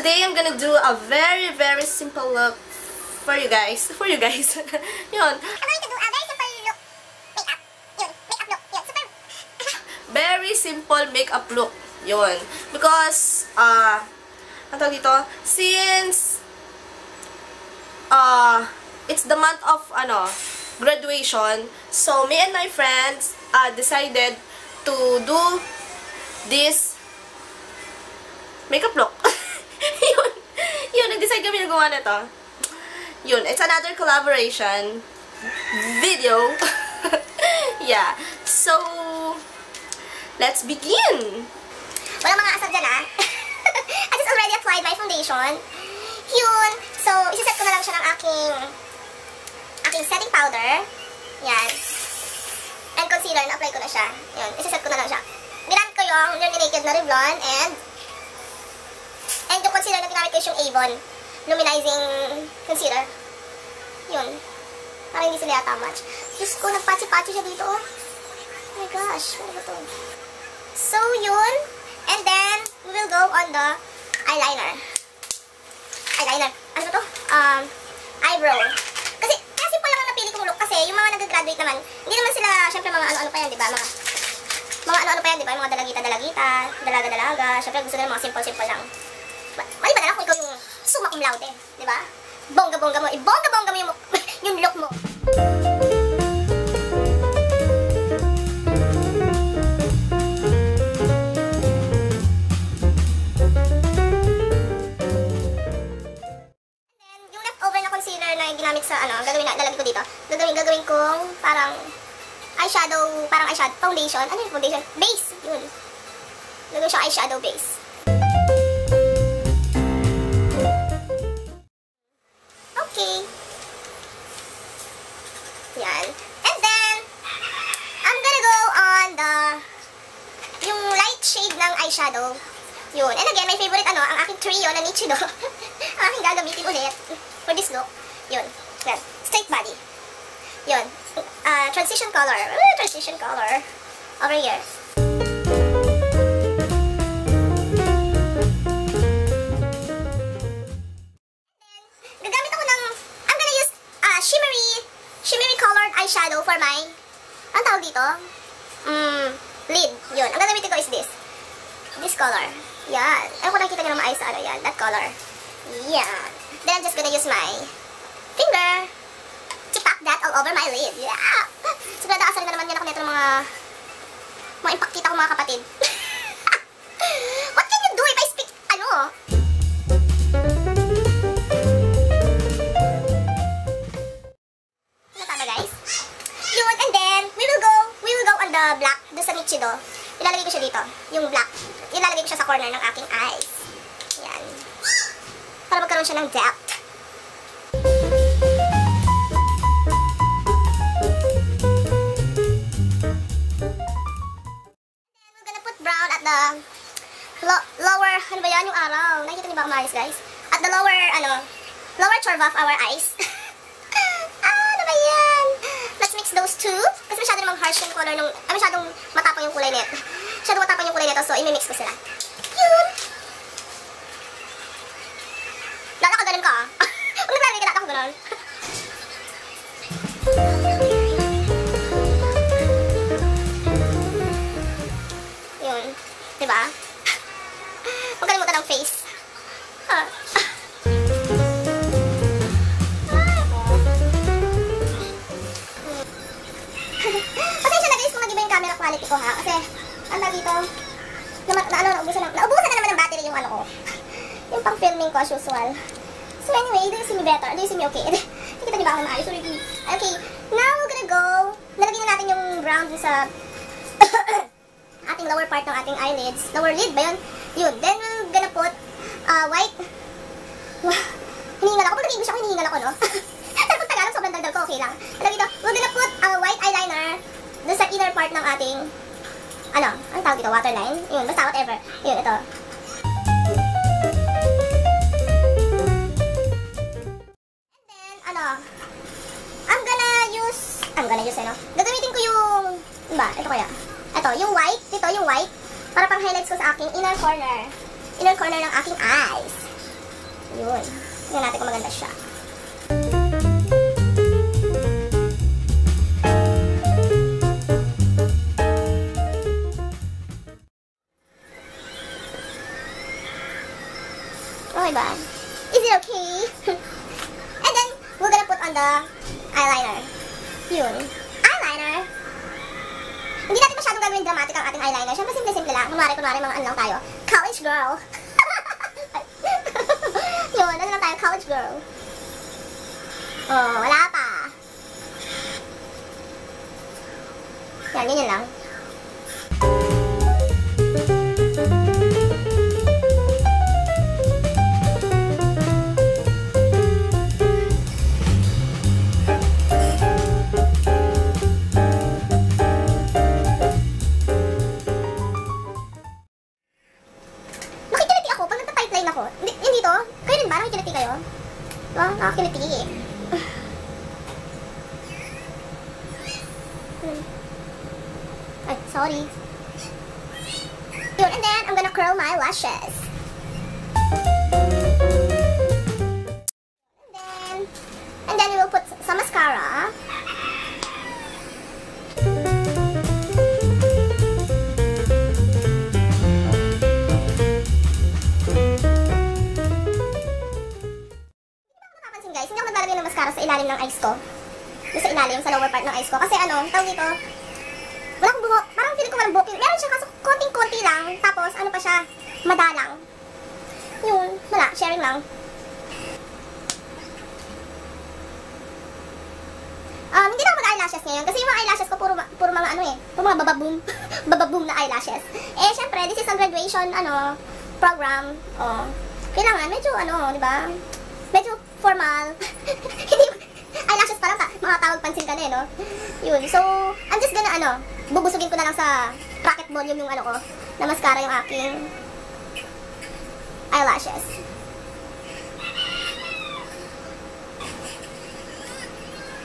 today I'm gonna do a very, very simple look for you guys. Yun. I'm going to do a very simple look. Makeup look. Yun, super. Very simple makeup look. Yun. Because, ang tawag dito, since, it's the month of, graduation, so me and my friends, decided to do this makeup look. Yun, nag-decide kami na gumawa na to. Yun, it's another collaboration video. Yeah. So, let's begin. Walang mga asal dyan, I just already applied my foundation. Yun. So, isiset ko na lang siya ng aking setting powder. Yan. And concealer, na-apply ko na siya. Yun, isiset ko na lang siya. Ginamit ko yung Nearly Naked na Revlon and yung concealer na ginamit ko yung Avon Luminizing Concealer. Yun. Parang hindi sila yata match. Diyos ko, nagpatsi-patsi siya dito. Oh my gosh. Ano ba ito? So, yun. And then, we will go on the eyeliner. Ano ba ito? Eyebrow. Kasi simple lang ang napili kong look. Kasi yung mga nag-graduate naman, hindi naman sila, syempre mga ano-ano pa yan, diba? Mga ano-ano pa yan, diba? Yung mga dalagita-dalagita, dalaga-dalaga. Syempre gusto nila mga simple-simple lang. Mali ba na lang kung ikaw yung summa cum laude, diba? Bongga-bongga mo. Ibongga-bongga mo yung look mo. And then, yung leftover na concealer na ginamit sa lalagay ko dito. Gagawin kong parang eyeshadow foundation. Ano yung foundation? Base. Yun. Gagawin siya eyeshadow base. Okay. Yan. And then, I'm gonna go on yung light shade ng eyeshadow. Yun. And again, my favorite, ang aking trio na Nichido. Ang aking gagamitin ulit for this look. Yun. Yan. Straight body. Yun. Transition color. Transition color. Over here. Eyeshadow for my, ang tawag dito? Lid. Yun. Ang gagamitin ko is this. This color. Yan. Ayaw ko nakita nyo na maayos sa yan. That color. Yan. Then I'm just gonna use my finger to pack that all over my lid. Yeah! Sigurado asarin na naman yan ako neto ng mga impactita ko mga kapatid. What can you do if I speak, the black doon sa Nichido. Ilalagay ko siya dito. Yung black. Ilalagay ko siya sa corner ng aking eyes. Yan. Para magkaroon siya ng depth. Then, we're gonna put brown at the lower, ano ba yan yung araw? Nakikita niyo ba umayos, guys? At the lower curve of our eyes. Ano ba yan? Let's mix those two. Kasi masyado namang harsh yung color nung, masyadong matapang yung kulay nito. Masyadong matapang yung kulay nito, so imimix ko sila. Yun! Lala ka ganun ka, ah. Huwag naglalagay ka, lala ka ganun. Yun. Diba? Huwag kalimutan ng face. Pasensya na guys kung nag-iba yung camera quality ko, ha? Kasi, anda dito, naubusan na naman ng battery yung ko. Yung pang filming ko as usual. So anyway, do you see me better? Do you see me okay? Nakikita niyo ba ako maayos? Okay, now we're gonna go. Nalagyan na natin yung brown sa ating lower part ng ating eyelids. Lower lid ba yun? Yun. Then we're gonna put white. Hinihingal ako. Pag nag-English ako, hinihingal ako, no? Pero kung Tagalog, sobrang daldal ko, okay lang. Dito, we're gonna put white eyeliner dun sa inner part ng ating, ang tawag dito, waterline. Yun, basta whatever. Yun, ito. And then, I'm gonna use, gagamitin ko yung, ito kaya. Ito, yung white, dito, yung white, para pang highlights ko sa aking inner corner ng aking eyes. Yun. Tingnan natin kung maganda siya. Okay ba? Is it okay? And then, we're gonna put on the eyeliner. Yun. Eyeliner. Hindi natin masyadong gagawin dramatic ang ating eyeliner. Siyempre, simple-simple lang. Kunwari, mga ano lang tayo. College girl. Yun, ano lang tayo? College girl. Oh, wala pa. Yan, ganyan lang. Hindi to? Kayo rin ba? Nakikiliti kayo? Diba? Nakakiliti eh. Ay, sorry. Yun, and then, I'm gonna curl my lashes. And then we will put some mascara. Guys, hindi ako naglalagay ng mascara sa ilalim ng eyes ko. Sa ilalim, sa lower part ng eyes ko. Kasi ano, tawag dito, wala akong buhok. Parang feeling ko walang buhok. Meron siya kaso konting-konti lang. Tapos, ano pa siya, madalang. Yun, wala, sharing lang. Hindi na ako mag-eyelashes ngayon. Kasi yung mga eyelashes ko, puro mga ano eh. Puro mga bababoom. Bababoom na eyelashes. Eh, syempre, this is a graduation, program. Oh. Kailangan, medyo, di ba? Medyo formal. Hindi, eyelashes parang mga tawag pansin ka na eh, no? Yun. So, I'm just gonna, bubusugin ko na lang sa bracket volume yung ko, na mascara yung aking eyelashes.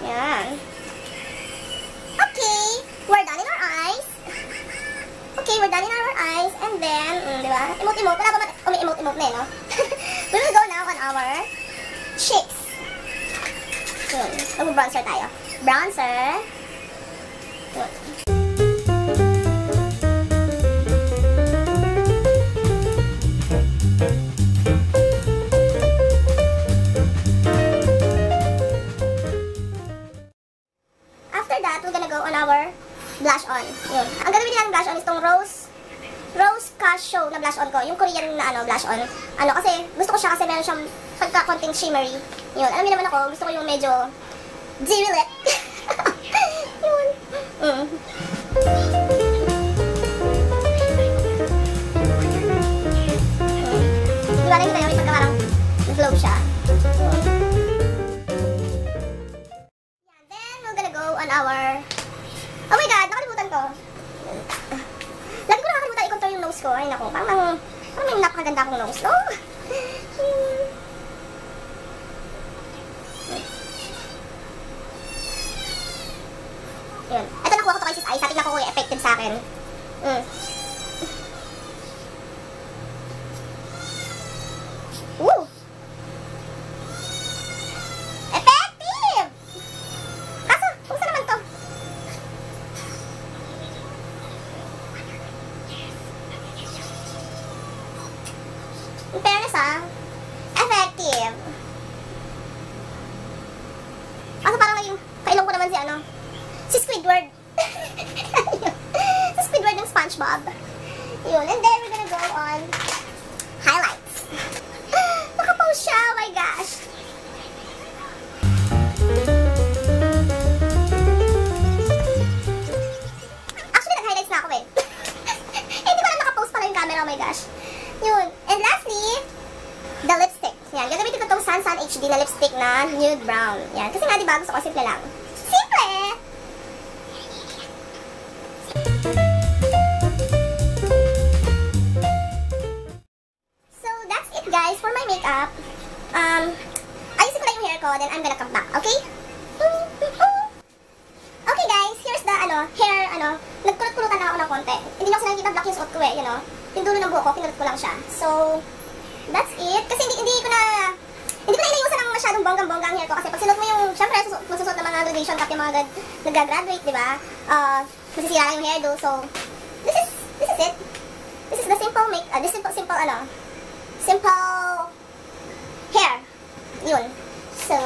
Yan. Okay. We're done in our eyes. Okay, we're done in our eyes. And then, di ba? Emote-emote. Wala ba umi-emote-emote na eh, no? We will go now on our cheeks. Yun. Mag-bronzer tayo. Bronzer. Yun. After that, we're gonna go on our blush on. Yun. Ang gagawin nila ng blush on is itong Rose Casio na blush on ko. Yung Korean na blush on. Kasi gusto ko siya kasi meron siyang pagka-konting shimmery. Yun. Alam niyo naman ako, gusto ko yung medyo G-lit. Yun. Diba rin tayo, may pagka parang glow siya. Yan. Then, we're gonna go on our... Oh my God! Nakalimutan ko. Lagi ko nakalimutan i-contour yung nose ko. Ay, naku. Parang may napakaganda akong nose. Oh! Yun. Ito nakuha ko to kay Sis Ai. Sabi na ko kuya, effective sa akin. Woo! Effective! Kaso, kung saan naman to? In fairness effective. Kaso parang naging, kailong ko naman si Squidward. Si Squidward ng SpongeBob. Yun. And then, we're gonna go on highlights. Nakapost siya. Oh my gosh. Actually, nag-highlights na ako eh. Hindi ko lang nakapost pala yung camera. Oh my gosh. Yun. And lastly, the lipstick. Yan. Gagamitin ko itong Sansan HD na lipstick na nude brown. Yan. Kasi nga, diba, gusto ko simple lang. Simple! So, that's it guys for my makeup. Ayusin ko lang yung hair ko, then I'm gonna come back, okay? Okay guys, here's the, hair, nagkulot-kulutan na ako ng konti. Hindi nyo kasi nakikita black yung suot ko eh, Yung dulo ng buhok ko, kinulot ko lang siya. So, that's it. Kasi hindi ko na inayusan ng masyadong bonggang-bongga ang hair ko. Kasi pag sinuot mo yung, syempre, magsusot ng mga graduation cap yung mga nag-graduate, di ba? Masisira lang yung hairdo. So, this is it. This is the simple simple hair. Yun. So,